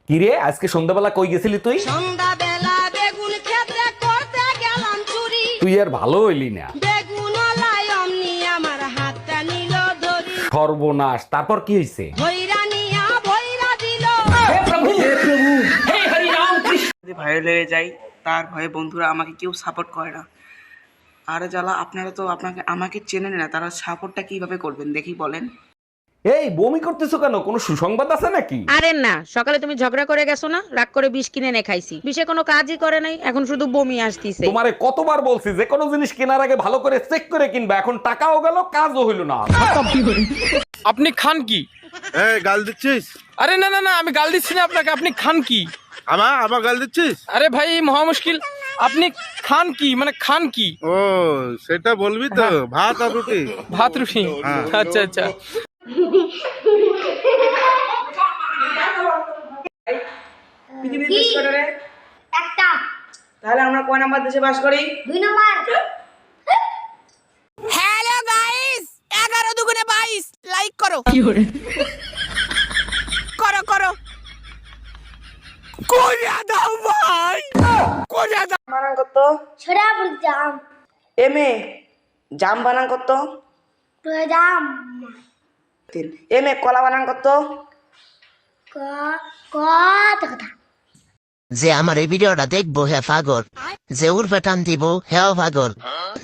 কিরে আজকে সন্ধ্যাবেলা কই গেছিলি তুই? সন্ধ্যাবেলা বেগুন ক্ষেত্রে করতে গেলাম চুরি। তুই আর ভালো হইলি না। বেগুন লাই অমনি আমার হাতটা নিল ধরি। সর্বনাশ, তারপর কি হইছে? ভৈরা নিয়া ভৈরা দিল। যদি ভাইরাল হয়ে যাই তার ভয়ে বন্ধুরা আমাকে কেউ সাপোর্ট করে না। আরে জ্বালা, আপনারা তো আমাকে চেনেন না, তারা সাপোর্টটা কিভাবে করবেন দেখি বলেন। এই বমি করতেছো কেন? কোনো সুসংবাদ আছে নাকি? আরে না, সকালে তুমি ঝগড়া করে গেছো না, রাগ করে বিষ কিনে এনে খাইছি। বিষে কোনো কাজই করে নাই, এখন শুধু বমি আসতিছে। তোমারে কতবার বলছি যে কোনো জিনিস কেনার আগে ভালো করে চেক করে কিনবা, এখন টাকাও গেল কাজও হইল না। আপনি খান কি? এই গাল দিচ্ছিস? আরে না না না, আমি গাল দিচ্ছি না আপনাকে। আপনি খান কি? আমার গাল দিচ্ছিস? আরে ভাই মহা মুশকিল। আপনি খান কি, মানে খান কি? ও সেটা বলবি তো, ভাত আর রুটি। ভাত রুটি? আচ্ছা আচ্ছা। পৃথিবীর দেশ কয়টা রে? একটা তাহলে আমরা কয় নাম্বার দেশে বাস করি? 2 নম্বর। হ্যালো গাইস, 11 দুগুণে 22 লাইক করো। করো করো। কোরিয়া দাও ভাই, কোরিয়া দাও। বানান কত? সরাবুর জাম। এমএ জাম বানান কত? জাম। 3 এমএ কলা বানান কত? ক কত কথা। যে আমার এই ভিডিওটা দেখবো হে পাগল, যে উর্ফে টান দিব হেও পাগল,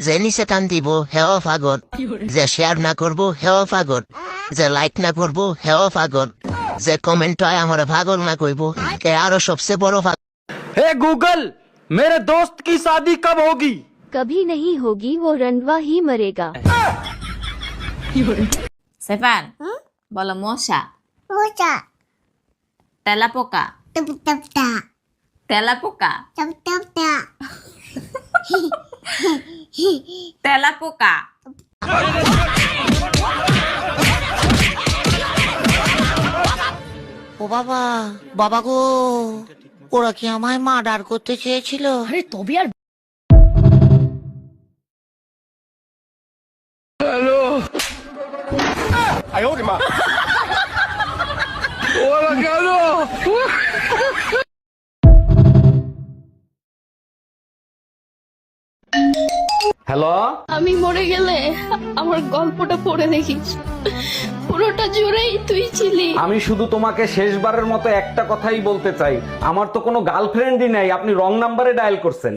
যে নিচে টান দিব হেও পাগল, যে শেয়ার না করবো হেও পাগল, যে লাইক না করবো হেও পাগল, যে কমেন্ট হয় আমার পাগল না কইবো কে আরো সবচেয়ে বড় পাগল। हे गूगल, मेरे दोस्त की शादी कब होगी? कभी नहीं होगी, वो रंडवा ही मरेगा। সেফান বলো মশা, মোচা। তেলাপোকা, টপ টপ টা। তেলাপোকা, টপ টপ টা। তেলাপোকা। ও বাবা, বাবা গো, ওরা কি আমায় মার্ডার করতে চেয়েছিল? আরে তবে আর হ্যালো, আমি মরে গেলে আমার গল্পটা পড়ে দেখিস, পুরোটা জুড়েই তুই ছিলি। আমি শুধু তোমাকে শেষবারের মতো একটা কথাই বলতে চাই, আমার তো কোনো গার্লফ্রেন্ডই নাই, আপনি রং নাম্বারে ডায়াল করছেন।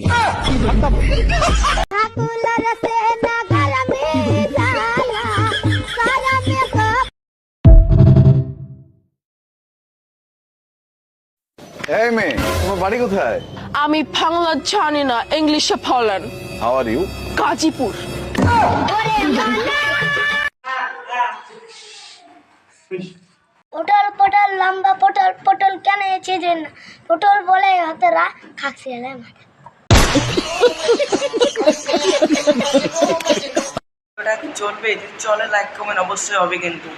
এই মেয়ে, তোমার বাড়ি কোথায়? আমি বাংলা জানি না, ইংলিশে বলেন। How are you? গাজীপুর। পটল পটল লম্বা পটল পটল কেন চেজেন পটল বলে হতরা খাচ্ছে না। ওটা কি চলবে? যদি চলে লাইক কমেন্ট অবশ্যই হবে কিন্তু।